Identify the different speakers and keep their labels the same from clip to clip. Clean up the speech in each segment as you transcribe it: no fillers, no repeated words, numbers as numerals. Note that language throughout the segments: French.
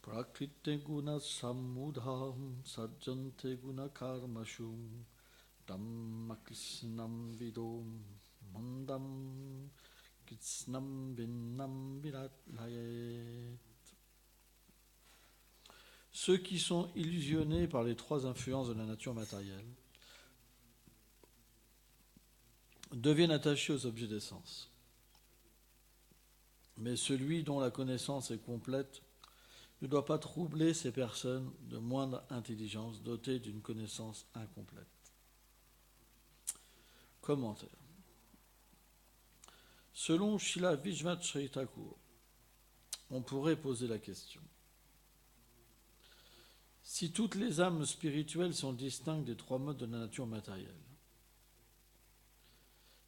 Speaker 1: Prakrite guna samudham sajjante guna karmashum Dhamma Krishnam vidom mandam Krishnam vinnam viratlayet. Ceux qui sont illusionnés par les trois influences de la nature matérielle deviennent attachés aux objets des sens. Mais celui dont la connaissance est complète ne doit pas troubler ces personnes de moindre intelligence dotées d'une connaissance incomplète. Commentaire. Selon Srila Vishwanath Chakravarti Thakur, on pourrait poser la question. Si toutes les âmes spirituelles sont distinctes des trois modes de la nature matérielle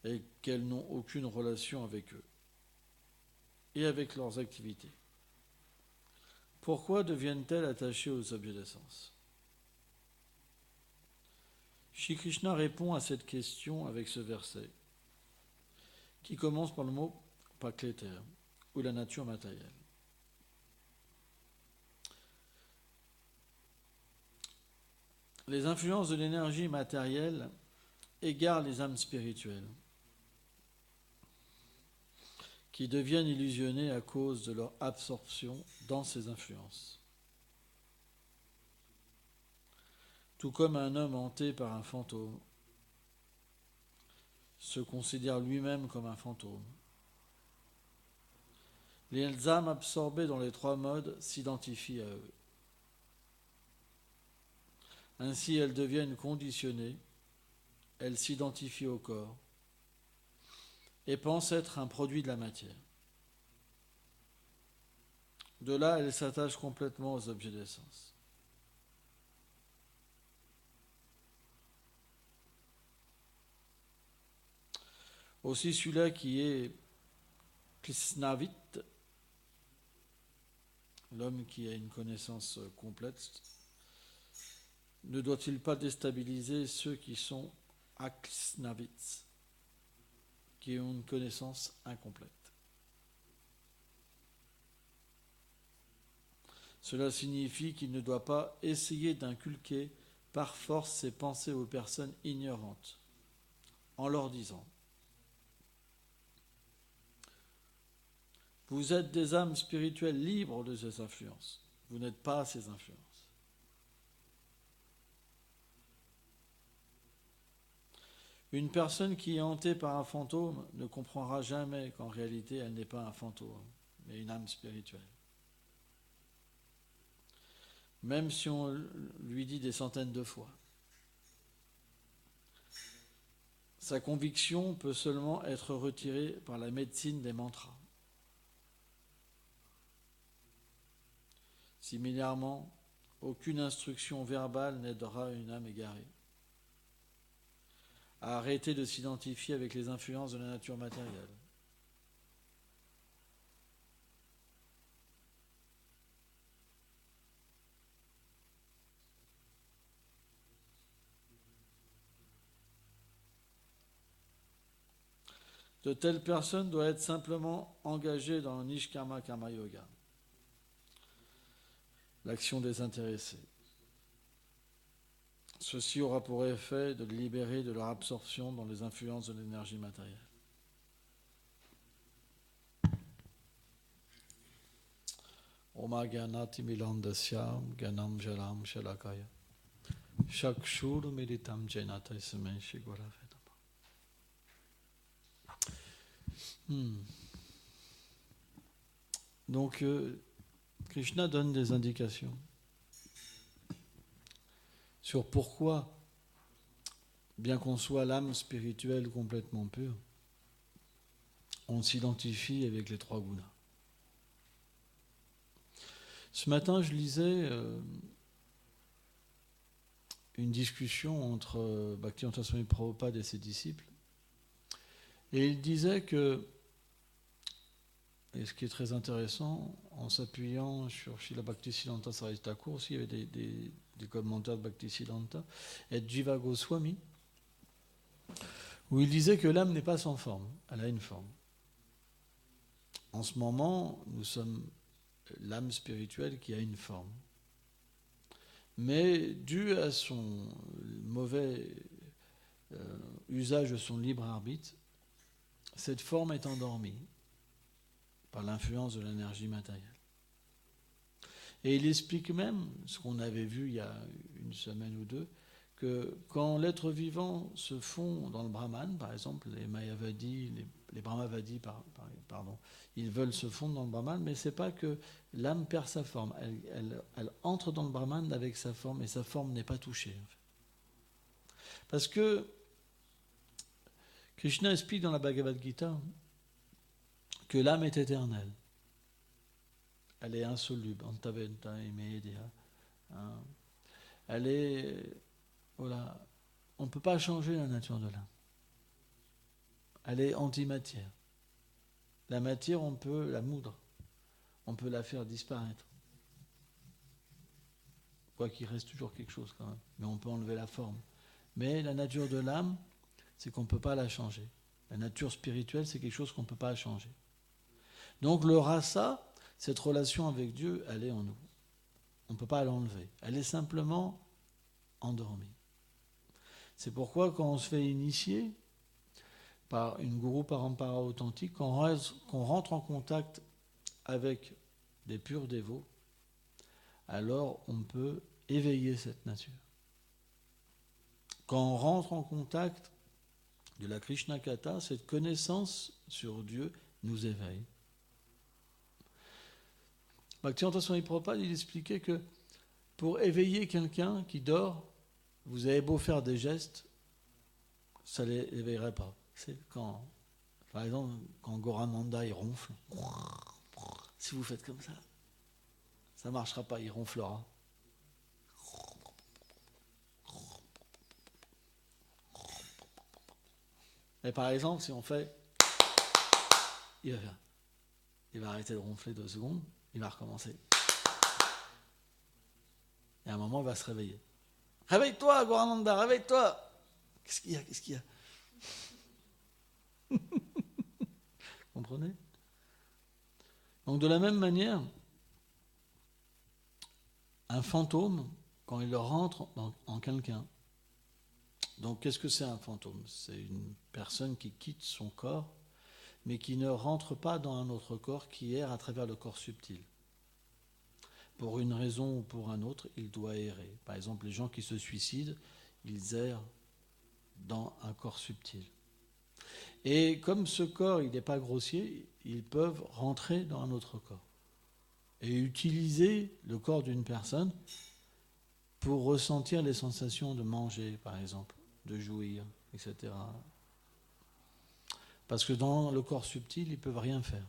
Speaker 1: et qu'elles n'ont aucune relation avec eux et avec leurs activités, pourquoi deviennent-elles attachées aux objets des sens ? Shri Krishna répond à cette question avec ce verset qui commence par le mot Prakriti ou la nature matérielle. Les influences de l'énergie matérielle égarent les âmes spirituelles qui deviennent illusionnées à cause de leur absorption dans ces influences. Tout comme un homme hanté par un fantôme se considère lui-même comme un fantôme. Les âmes absorbées dans les trois modes s'identifient à eux. Ainsi, elles deviennent conditionnées, elles s'identifient au corps et pensent être un produit de la matière. De là, elles s'attachent complètement aux objets des sens. Aussi celui-là qui est Krishnavit, l'homme qui a une connaissance complète, ne doit-il pas déstabiliser ceux qui sont Akrishnavits, qui ont une connaissance incomplète? Cela signifie qu'il ne doit pas essayer d'inculquer par force ses pensées aux personnes ignorantes, en leur disant « Vous êtes des âmes spirituelles libres de ces influences. Vous n'êtes pas ces influences. » Une personne qui est hantée par un fantôme ne comprendra jamais qu'en réalité elle n'est pas un fantôme, mais une âme spirituelle. Même si on lui dit des centaines de fois. Sa conviction peut seulement être retirée par la médecine des mantras. Similairement, aucune instruction verbale n'aidera une âme égarée à arrêter de s'identifier avec les influences de la nature matérielle. De telles personnes doivent être simplement engagées dans le Nishkama Karma Yoga, l'action désintéressée. Ceci aura pour effet de les libérer de leur absorption dans les influences de l'énergie matérielle. Oma Gyanati Milandasyam Gyanam Jalam Shalakaya Shakshur Meditam Jenata Isme Shigora Vedama. Donc, Krishna donne des indications sur pourquoi, bien qu'on soit l'âme spirituelle complètement pure, on s'identifie avec les trois gunas. Ce matin, je lisais une discussion entre Bhaktivedanta Swami Prabhupada et ses disciples, et il disait que, et ce qui est très intéressant, en s'appuyant sur Srila Bhaktisiddhanta Saraswati Thakur, aussi il y avait des commentaires de Bhaktisiddhanta, et de Jiva Goswami, où il disait que l'âme n'est pas sans forme, elle a une forme. En ce moment, nous sommes l'âme spirituelle qui a une forme. Mais dû à son mauvais usage de son libre arbitre, cette forme est endormie par l'influence de l'énergie matérielle. Et il explique même, ce qu'on avait vu il y a une semaine ou deux, que quand l'être vivant se fond dans le Brahman, par exemple, les Mayavadis, les Brahmavadis, ils veulent se fondre dans le Brahman, mais ce n'est pas que l'âme perd sa forme. Elle entre dans le Brahman avec sa forme, et sa forme n'est pas touchée. En fait. Parce que Krishna explique dans la Bhagavad Gita que l'âme est éternelle. Elle est insoluble. Antaventa Imedeha. Elle est... Voilà. On ne peut pas changer la nature de l'âme. Elle est antimatière. La matière, on peut la moudre. On peut la faire disparaître. Quoi qu'il reste toujours quelque chose quand même. Mais on peut enlever la forme. Mais la nature de l'âme, c'est qu'on ne peut pas la changer. La nature spirituelle, c'est quelque chose qu'on ne peut pas changer. Donc le rasa, cette relation avec Dieu, elle est en nous. On ne peut pas l'enlever. Elle est simplement endormie. C'est pourquoi quand on se fait initier par une Guru Parampara authentique, qu'on rentre en contact avec des purs dévots, alors on peut éveiller cette nature. Quand on rentre en contact de la Krishna Katha, cette connaissance sur Dieu nous éveille. Bhaktivedanta Swami Prabhupada, il expliquait que pour éveiller quelqu'un qui dort, vous avez beau faire des gestes, ça ne l'éveillerait pas. C'est quand, par exemple, quand Gorananda il ronfle, si vous faites comme ça ne marchera pas, il ronflera. Et par exemple, si on fait, il va arrêter de ronfler 2 secondes, il va recommencer. Et à un moment, il va se réveiller. Réveille-toi, Gorananda, réveille-toi. Qu'est-ce qu'il y a Comprenez? Donc de la même manière, un fantôme, quand il rentre en quelqu'un, donc qu'est-ce que c'est un fantôme? C'est une personne qui quitte son corps, mais qui ne rentre pas dans un autre corps, qui erre à travers le corps subtil. Pour une raison ou pour un autre, il doit errer. Par exemple, les gens qui se suicident, ils errent dans un corps subtil. Et comme ce corps, il n'est pas grossier, ils peuvent rentrer dans un autre corps et utiliser le corps d'une personne pour ressentir les sensations de manger, par exemple, de jouir, etc. Parce que dans le corps subtil, ils ne peuvent rien faire.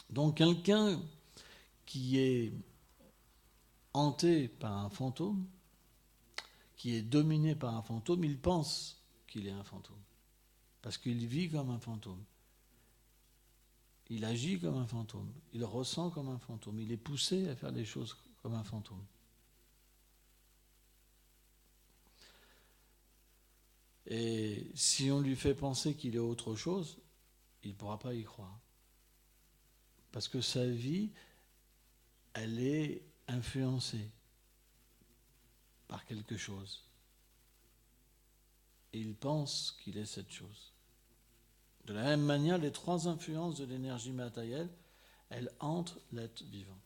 Speaker 1: Donc quelqu'un qui est hanté par un fantôme, qui est dominé par un fantôme, il pense qu'il est un fantôme. Parce qu'il vit comme un fantôme. Il agit comme un fantôme. Il ressent comme un fantôme. Il est poussé à faire des choses comme un fantôme. Et si on lui fait penser qu'il est autre chose, il ne pourra pas y croire. Parce que sa vie, elle est influencée par quelque chose. Et il pense qu'il est cette chose. De la même manière, les 3 influences de l'énergie matérielle, elles hantent l'être vivant.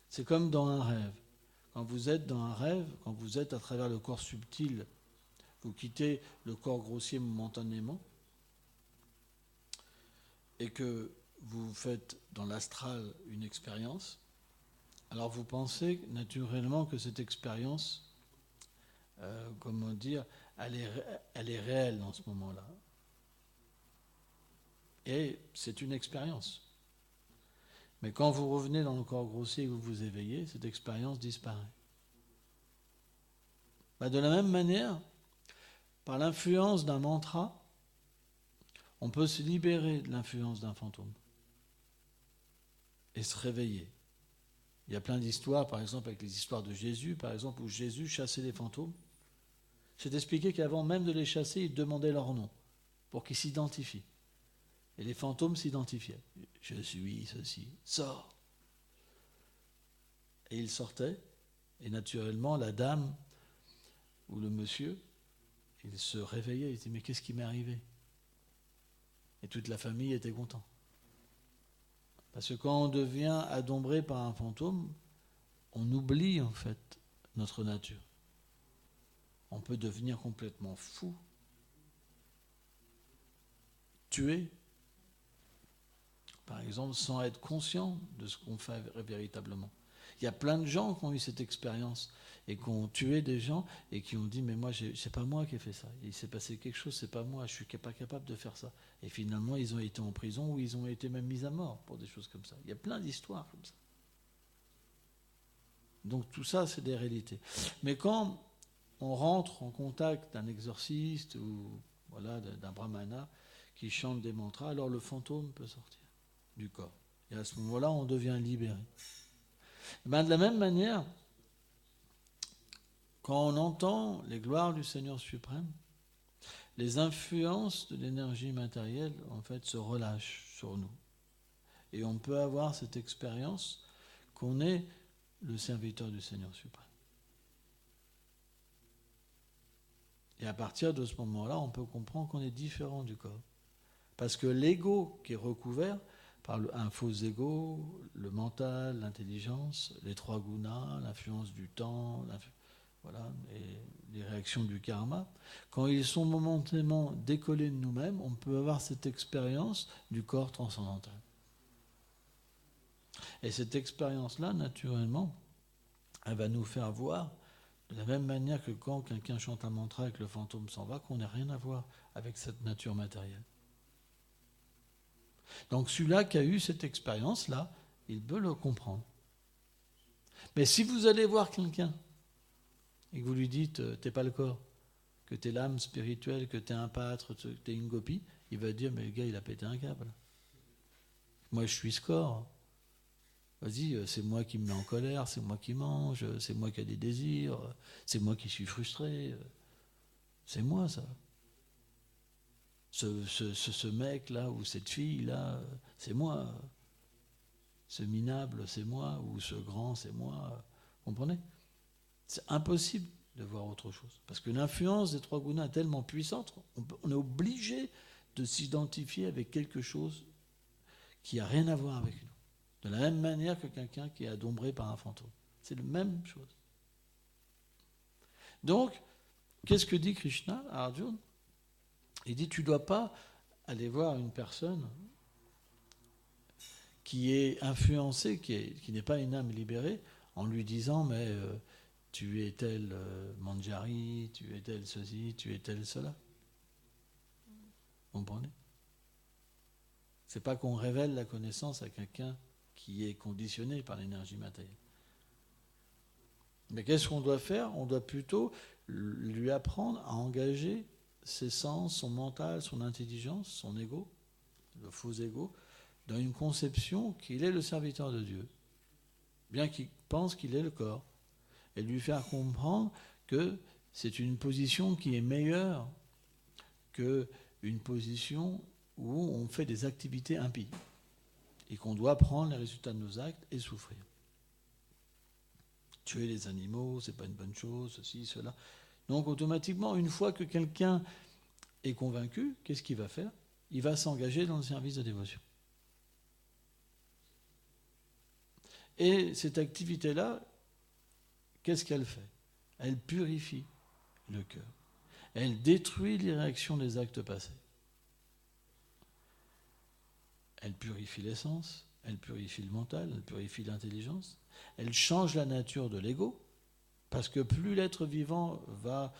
Speaker 1: C'est comme dans un rêve. Quand vous êtes dans un rêve, quand vous êtes à travers le corps subtil, vous quittez le corps grossier momentanément, et que vous faites dans l'astral une expérience, alors vous pensez naturellement que cette expérience, comment dire, elle est réelle dans ce moment-là. Et c'est une expérience. Mais quand vous revenez dans le corps grossier et que vous vous éveillez, cette expérience disparaît. De la même manière, par l'influence d'un mantra, on peut se libérer de l'influence d'un fantôme et se réveiller. Il y a plein d'histoires, par exemple avec les histoires de Jésus, par exemple, où Jésus chassait les fantômes. C'est expliqué qu'avant même de les chasser, il demandait leur nom pour qu'ils s'identifient. Et les fantômes s'identifiaient. Je suis ceci, sors. Et ils sortaient, et naturellement, la dame ou le monsieur, il se réveillait, il disait, mais qu'est-ce qui m'est arrivé? Et toute la famille était contente. Parce que quand on devient adombré par un fantôme, on oublie en fait notre nature. On peut devenir complètement fou, tué, par exemple, sans être conscient de ce qu'on fait véritablement. Il y a plein de gens qui ont eu cette expérience et qui ont tué des gens et qui ont dit mais moi c'est pas moi qui ai fait ça. Il s'est passé quelque chose, c'est pas moi, je suis pas capable de faire ça. Et finalement ils ont été en prison ou ils ont été même mis à mort pour des choses comme ça. Il y a plein d'histoires comme ça. Donc tout ça c'est des réalités. Mais quand on rentre en contact d'un exorciste ou voilà d'un brahmana qui chante des mantras, alors le fantôme peut sortir du corps. Et à ce moment-là, on devient libéré. Et bien, de la même manière, quand on entend les gloires du Seigneur suprême, les influences de l'énergie matérielle, en fait, se relâchent sur nous. Et on peut avoir cette expérience qu'on est le serviteur du Seigneur suprême. Et à partir de ce moment-là, on peut comprendre qu'on est différent du corps. Parce que l'ego qui est recouvert par un faux ego, le mental, l'intelligence, les trois gunas, l'influence du temps, voilà, et les réactions du karma, quand ils sont momentanément décollés de nous-mêmes, on peut avoir cette expérience du corps transcendantal. Et cette expérience-là, naturellement, elle va nous faire voir, de la même manière que quand quelqu'un chante un mantra et que le fantôme s'en va, qu'on n'a rien à voir avec cette nature matérielle. Donc celui-là qui a eu cette expérience-là, il peut le comprendre. Mais si vous allez voir quelqu'un et que vous lui dites « t'es pas le corps », que t'es l'âme spirituelle, que t'es un pâtre, que t'es une gopie, il va dire « mais le gars, il a pété un câble. Moi, je suis ce corps. Vas-y, c'est moi qui me mets en colère, c'est moi qui mange, c'est moi qui ai des désirs, c'est moi qui suis frustré. C'est moi, ça. Ce mec-là ou cette fille-là, c'est moi. Ce minable, c'est moi. Ou ce grand, c'est moi. Vous comprenez? C'est impossible de voir autre chose. Parce que l'influence des trois gunas est tellement puissante, on est obligé de s'identifier avec quelque chose qui n'a rien à voir avec nous. De la même manière que quelqu'un qui est adombré par un fantôme. C'est la même chose. Donc, qu'est-ce que dit Krishna à Arjuna? Il dit, tu ne dois pas aller voir une personne qui est influencée, qui n'est pas une âme libérée, en lui disant, mais tu es tel Manjari, tu es tel ceci, tu es tel cela. Vous comprenez? Ce n'est pas qu'on révèle la connaissance à quelqu'un qui est conditionné par l'énergie matérielle. Mais qu'est-ce qu'on doit faire? On doit plutôt lui apprendre à engager ses sens, son mental, son intelligence, son ego, le faux ego, dans une conception qu'il est le serviteur de Dieu, bien qu'il pense qu'il est le corps, et lui faire comprendre que c'est une position qui est meilleure qu'une position où on fait des activités impies, et qu'on doit prendre les résultats de nos actes et souffrir. Tuer les animaux, c'est pas une bonne chose, ceci, cela. Donc automatiquement, une fois que quelqu'un est convaincu, qu'est-ce qu'il va faire? Il va s'engager dans le service de dévotion. Et cette activité-là, qu'est-ce qu'elle fait? Elle purifie le cœur. Elle détruit les réactions des actes passés. Elle purifie l'essence, elle purifie le mental, elle purifie l'intelligence. Elle change la nature de l'ego, parce que plus l'être vivant va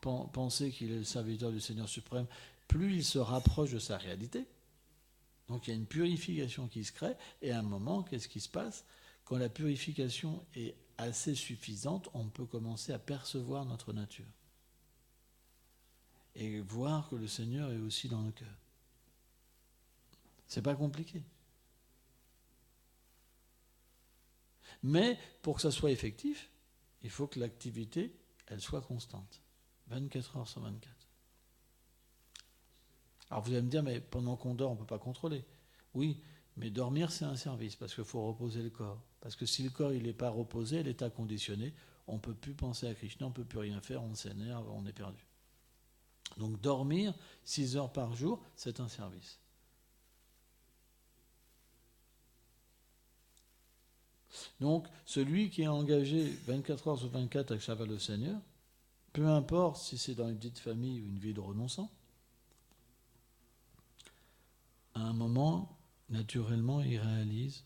Speaker 1: penser qu'il est le serviteur du Seigneur suprême, plus il se rapproche de sa réalité. Donc il y a une purification qui se crée, et à un moment, qu'est-ce qui se passe? Quand la purification est assez suffisante, on peut commencer à percevoir notre nature. Et voir que le Seigneur est aussi dans le cœur. C'est pas compliqué. Mais pour que ça soit effectif, il faut que l'activité, elle soit constante. 24 heures sur 24. Alors vous allez me dire, mais pendant qu'on dort, on ne peut pas contrôler. Oui, mais dormir, c'est un service, parce qu'il faut reposer le corps. Parce que si le corps n'est pas reposé, l'état conditionné, on ne peut plus penser à Krishna, on ne peut plus rien faire, on s'énerve, on est perdu. Donc dormir 6 heures par jour, c'est un service. Donc celui qui est engagé 24 heures sur 24 avec Chaval le Seigneur, peu importe si c'est dans une petite famille ou une vie de renonçant, à un moment, naturellement, il réalise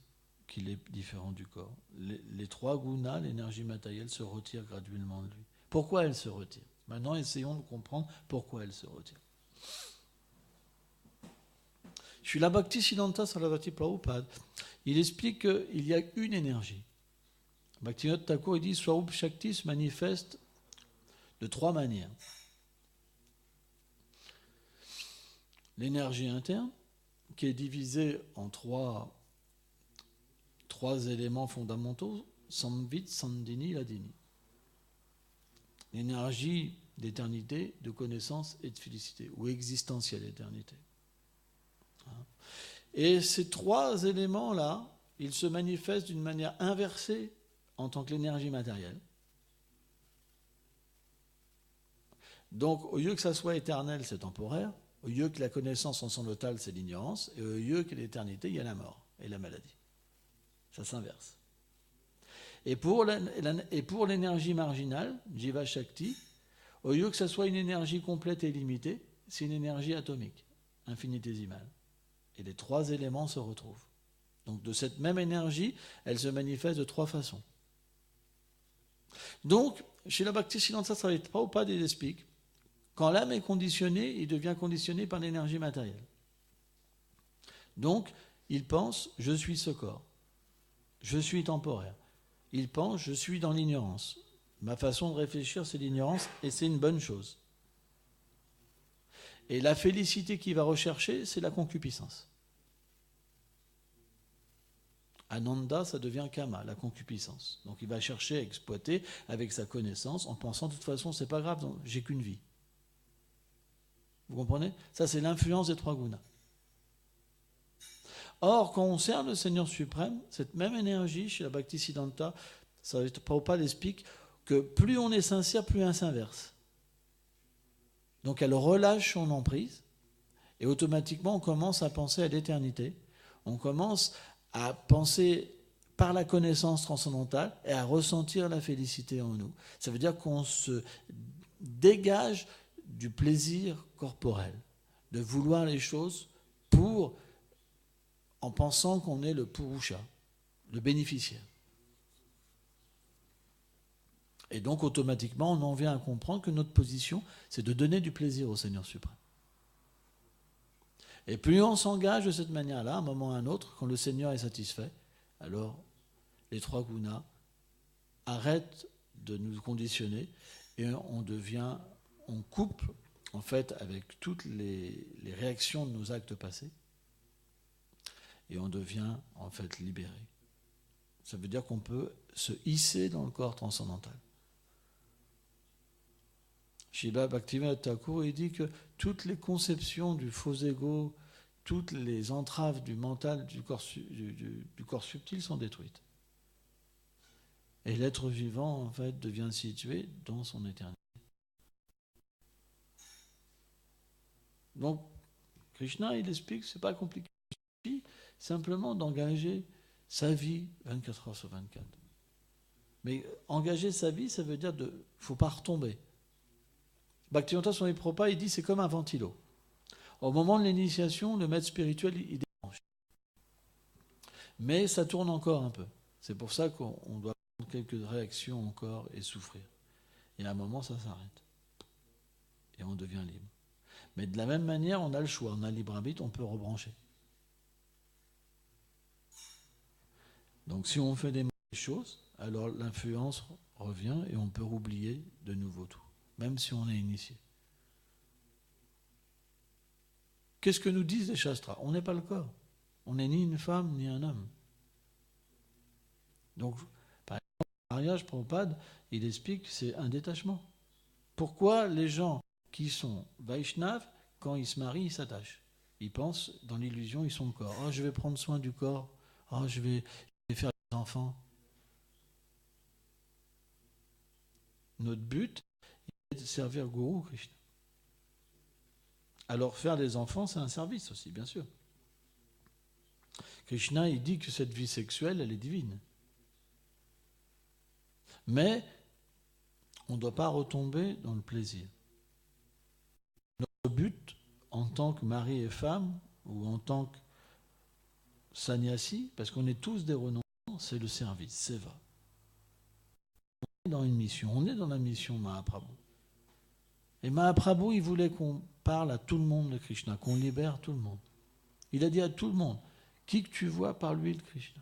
Speaker 1: qu'il est différent du corps. Les 3 gunas, l'énergie matérielle, se retire graduellement de lui. Pourquoi elle se retire? Maintenant, essayons de comprendre pourquoi elle se retire. Srila Bhaktisiddhanta Sarasvati Prabhupada, il explique qu'il y a une énergie. Bhaktivinoda Thakur, il dit Swarup Shakti se manifeste de 3 manières. L'énergie interne, qui est divisée en trois éléments fondamentaux, Samvit, Sandhini, Ladini. L'énergie d'éternité, de connaissance et de félicité, ou existentielle éternité. Et ces 3 éléments-là, ils se manifestent d'une manière inversée en tant que l'énergie matérielle. Donc, au lieu que ça soit éternel, c'est temporaire. Au lieu que la connaissance en son total, c'est l'ignorance. Et au lieu que l'éternité, il y a la mort et la maladie. Ça s'inverse. Et pour l'énergie marginale, Jiva Shakti, au lieu que ça soit une énergie complète et limitée, c'est une énergie atomique, infinitésimale. Et les 3 éléments se retrouvent. Donc de cette même énergie, elle se manifeste de 3 façons. Donc, chez la Bhaktisiddhanta Sarasvati Prabhupada, il explique, quand l'âme est conditionnée, il devient conditionné par l'énergie matérielle. Donc, il pense, je suis ce corps. Je suis temporaire. Il pense, je suis dans l'ignorance. Ma façon de réfléchir, c'est l'ignorance, et c'est une bonne chose. Et la félicité qu'il va rechercher, c'est la concupiscence. Ananda, ça devient kama, la concupiscence. Donc il va chercher à exploiter avec sa connaissance, en pensant, de toute façon, c'est pas grave, j'ai qu'une vie. Vous comprenez? Ça, c'est l'influence des 3 gunas. Or, quand on sert le Seigneur suprême, cette même énergie, chez la Bhaktisiddhanta, Prabhupada explique que plus on est sincère, plus elle s'inverse. Donc elle relâche son emprise, et automatiquement on commence à penser à l'éternité, on commence à penser par la connaissance transcendantale et à ressentir la félicité en nous. Ça veut dire qu'on se dégage du plaisir corporel, de vouloir les choses en pensant qu'on est le purusha, le bénéficiaire. Et donc, automatiquement, on en vient à comprendre que notre position, c'est de donner du plaisir au Seigneur suprême. Et plus on s'engage de cette manière-là, à un moment ou à un autre, quand le Seigneur est satisfait, alors les 3 gunas arrêtent de nous conditionner et on coupe, en fait, avec toutes les réactions de nos actes passés, et on devient, en fait, libéré. Ça veut dire qu'on peut se hisser dans le corps transcendantal. Srila Bhaktivinoda Thakur, il dit que toutes les conceptions du faux ego, toutes les entraves du mental, du corps subtil sont détruites. Et l'être vivant, en fait, devient situé dans son éternité. Donc, Krishna, il explique que ce n'est pas compliqué. Il suffit simplement d'engager sa vie 24 heures sur 24. Mais engager sa vie, ça veut dire qu'il ne faut pas retomber. Bhaktivinoda Swami Prabhupada, il dit c'est comme un ventilo. Au moment de l'initiation, le maître spirituel, il débranche. Mais ça tourne encore un peu. C'est pour ça qu'on doit prendre quelques réactions encore et souffrir. Et à un moment, ça s'arrête. Et on devient libre. Mais de la même manière, on a le choix, on a le libre arbitre, on peut rebrancher. Donc si on fait des mauvaises choses, alors l'influence revient et on peut oublier de nouveau tout, même si on est initié. Qu'est-ce que nous disent les Shastras? On n'est pas le corps. On n'est ni une femme ni un homme. Donc, par exemple, le mariage, Prabhupada, il explique que c'est un détachement. Pourquoi les gens qui sont Vaishnav, quand ils se marient, ils s'attachent. Ils pensent, dans l'illusion, ils sont le corps. Oh, je vais prendre soin du corps. Oh, je vais faire des enfants. Notre but est de servir Guru Krishna. Alors faire des enfants, c'est un service aussi, bien sûr. Krishna, il dit que cette vie sexuelle, elle est divine. Mais on ne doit pas retomber dans le plaisir. Notre but, en tant que mari et femme, ou en tant que sannyasi, parce qu'on est tous des renonçants, c'est le service, seva. On est dans une mission, on est dans la mission Mahaprabhu. Et Mahaprabhu, il voulait qu'on parle à tout le monde de Krishna, qu'on libère tout le monde. Il a dit à tout le monde, qui que tu vois, parle-lui de Krishna.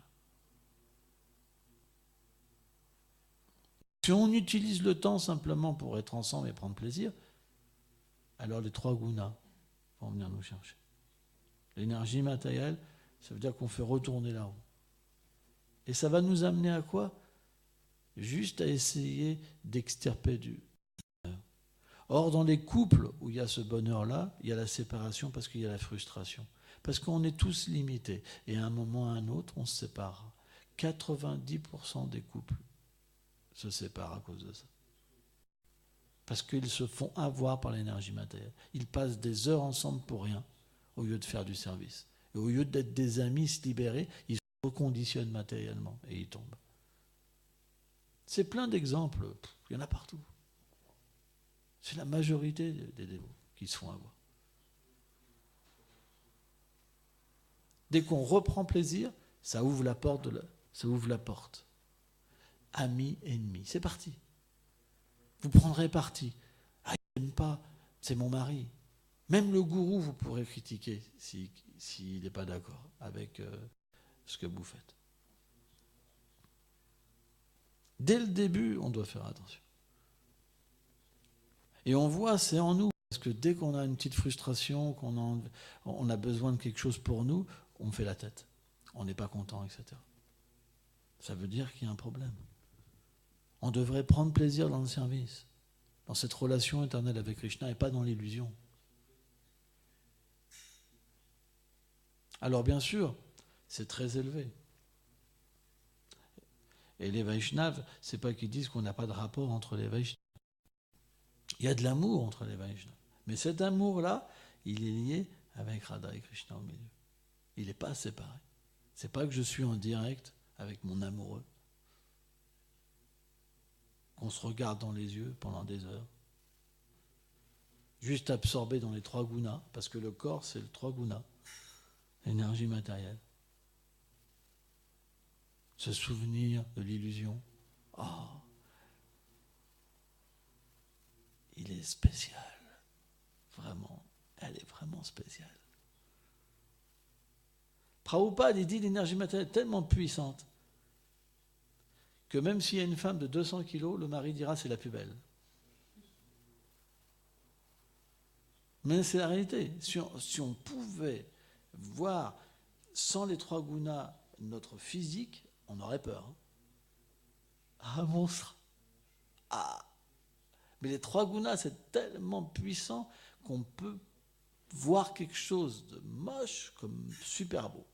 Speaker 1: Si on utilise le temps simplement pour être ensemble et prendre plaisir, alors les 3 gunas vont venir nous chercher. L'énergie matérielle, ça veut dire qu'on fait retourner la roue. Et ça va nous amener à quoi? Juste à essayer d'extirper du bonheur. Or, dans les couples où il y a ce bonheur-là, il y a la séparation parce qu'il y a la frustration. Parce qu'on est tous limités. Et à un moment ou à un autre, on se sépare. 90% des couples se séparent à cause de ça. Parce qu'ils se font avoir par l'énergie matérielle. Ils passent des heures ensemble pour rien, au lieu de faire du service. Et au lieu d'être des amis, se libérer, ils se reconditionnent matériellement et ils tombent. C'est plein d'exemples, il y en a partout. C'est la majorité des dévots qui se font avoir. Dès qu'on reprend plaisir, ça ouvre la porte. Ça ouvre la porte. Amis, ennemis, c'est parti. Vous prendrez parti. Ah, il n'aime pas, c'est mon mari. Même le gourou, vous pourrez critiquer s'il n'est pas d'accord avec ce que vous faites. Dès le début, on doit faire attention. Et on voit, c'est en nous. Parce que dès qu'on a une petite frustration, on a besoin de quelque chose pour nous, on fait la tête. On n'est pas content, etc. Ça veut dire qu'il y a un problème. On devrait prendre plaisir dans le service, dans cette relation éternelle avec Krishna et pas dans l'illusion. Alors bien sûr, c'est très élevé. Et les Vaishnavas, c'est pas qu'ils disent qu'on n'a pas de rapport entre les Vaishnavas. Il y a de l'amour entre les Vaishnavas. Mais cet amour-là, il est lié avec Radha et Krishna au milieu. Il n'est pas séparé. C'est pas que je suis en direct avec mon amoureux, qu'on se regarde dans les yeux pendant des heures, juste absorbé dans les 3 gunas, parce que le corps, c'est le 3 gunas, l'énergie matérielle. Se souvenir de l'illusion. Oh, il est spécial. Vraiment, elle est vraiment spéciale. Prabhupada, il dit l'énergie matérielle est tellement puissante que même s'il y a une femme de 200 kilos, le mari dira c'est la plus belle. Mais c'est la réalité. Si on pouvait voir sans les 3 gunas notre physique, on aurait peur. Ah, monstre. Ah. Mais les 3 gunas, c'est tellement puissant qu'on peut voir quelque chose de moche comme super beau.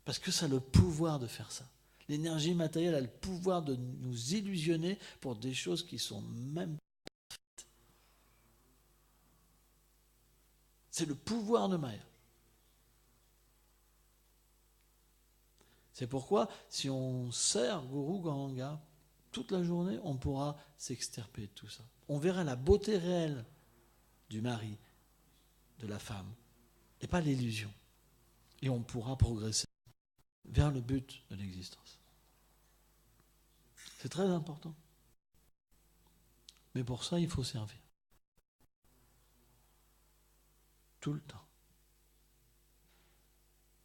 Speaker 1: Parce que ça a le pouvoir de faire ça. L'énergie matérielle a le pouvoir de nous illusionner pour des choses qui sont même pas faites. C'est le pouvoir de Maya. C'est pourquoi, si on sert Guru Gauranga toute la journée, on pourra s'extirper de tout ça. On verra la beauté réelle du mari, de la femme, et pas l'illusion. Et on pourra progresser vers le but de l'existence. C'est très important. Mais pour ça, il faut servir. Tout le temps.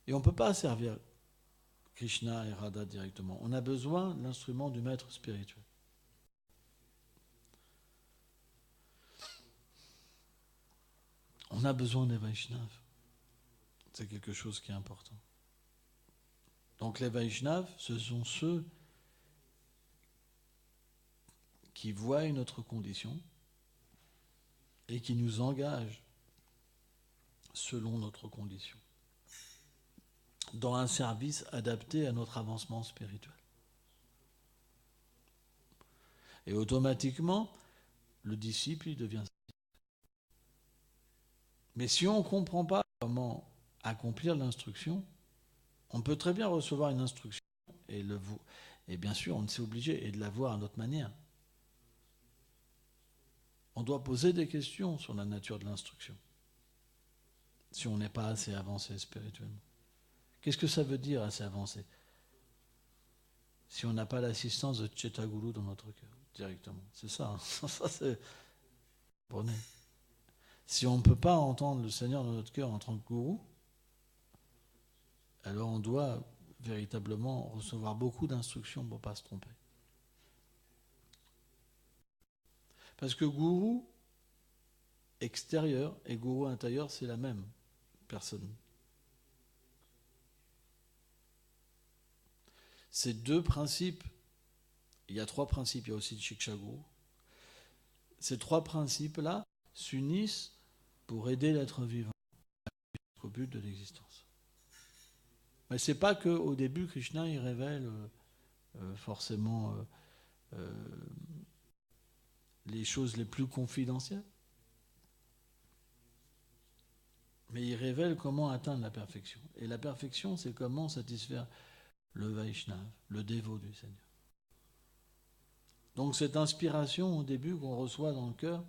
Speaker 1: Et on ne peut pas servir Krishna et Radha directement. On a besoin de l'instrument du maître spirituel. On a besoin des Vaishnavas. C'est quelque chose qui est important. Donc les Vaishnavas, ce sont ceux qui voient notre condition et qui nous engagent selon notre condition, dans un service adapté à notre avancement spirituel. Et automatiquement, le disciple, il devient. Mais si on ne comprend pas comment accomplir l'instruction, on peut très bien recevoir une instruction et bien sûr, on s'est obligé de la voir à notre manière. On doit poser des questions sur la nature de l'instruction, si on n'est pas assez avancé spirituellement. Qu'est-ce que ça veut dire assez avancé? Si on n'a pas l'assistance de Chetaguru dans notre cœur, directement. C'est ça, hein. Ça c'est... Prenez. Si on ne peut pas entendre le Seigneur dans notre cœur en tant que gourou, alors on doit véritablement recevoir beaucoup d'instructions pour ne pas se tromper. Parce que gourou extérieur et gourou intérieur, c'est la même personne. Ces deux principes, il y a trois principes, il y a aussi le Shiksha Guru. Ces trois principes-là s'unissent pour aider l'être vivant au but de l'existence. Mais c'est pas qu'au début, Krishna il révèle forcément les choses les plus confidentielles. Mais il révèle comment atteindre la perfection. Et la perfection, c'est comment satisfaire le Vaishnav, le dévot du Seigneur. Donc cette inspiration au début qu'on reçoit dans le cœur,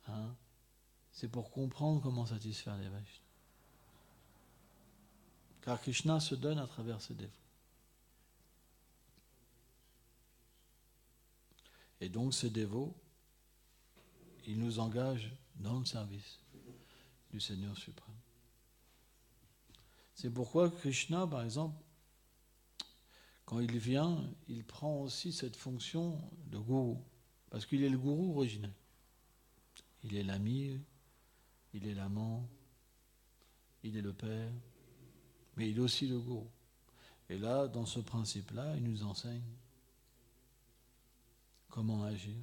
Speaker 1: hein, c'est pour comprendre comment satisfaire les Vaishnavas. Car Krishna se donne à travers ses dévots. Et donc ces dévots, ils nous engagent dans le service du Seigneur suprême. C'est pourquoi Krishna, par exemple, quand il vient, il prend aussi cette fonction de gourou, parce qu'il est le gourou originel. Il est l'ami, il est l'amant, il est le père, mais il est aussi le gourou. Et là, dans ce principe-là, il nous enseigne comment agir.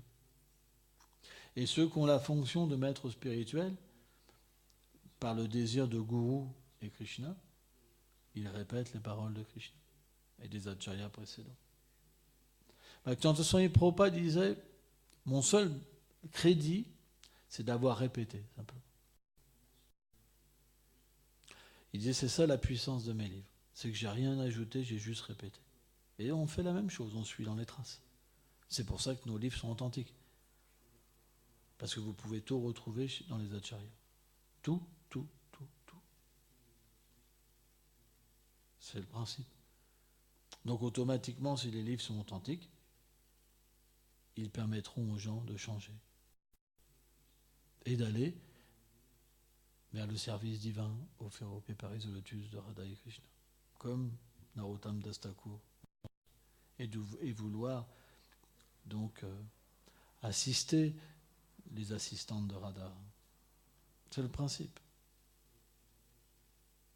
Speaker 1: Et ceux qui ont la fonction de maître spirituel, par le désir de gourou et Krishna, ils répètent les paroles de Krishna et des acharyas précédents. Bhaktivedanta Swami Prabhupada disait, mon seul crédit, c'est d'avoir répété, simplement. Il disait, c'est ça la puissance de mes livres. C'est que j'ai rien ajouté, j'ai juste répété. Et on fait la même chose, on suit dans les traces. C'est pour ça que nos livres sont authentiques. Parce que vous pouvez tout retrouver dans les acharyas. Tout. C'est le principe. Donc automatiquement, si les livres sont authentiques, ils permettront aux gens de changer et d'aller vers le service divin offert au Péparis au lotus de Radha et Krishna, comme Narottam Das Thakur, et vouloir donc assister les assistantes de Radha. C'est le principe.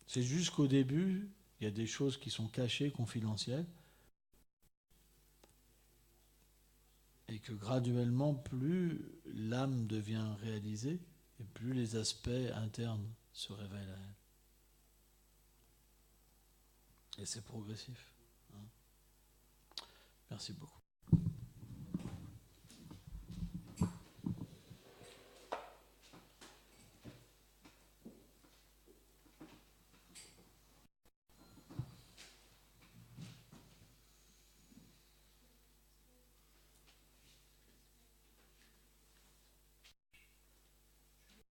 Speaker 1: C'est juste qu'au début, il y a des choses qui sont cachées, confidentielles, et que graduellement, plus l'âme devient réalisée, et plus les aspects internes se révèlent à elle. Et c'est progressif. Merci beaucoup.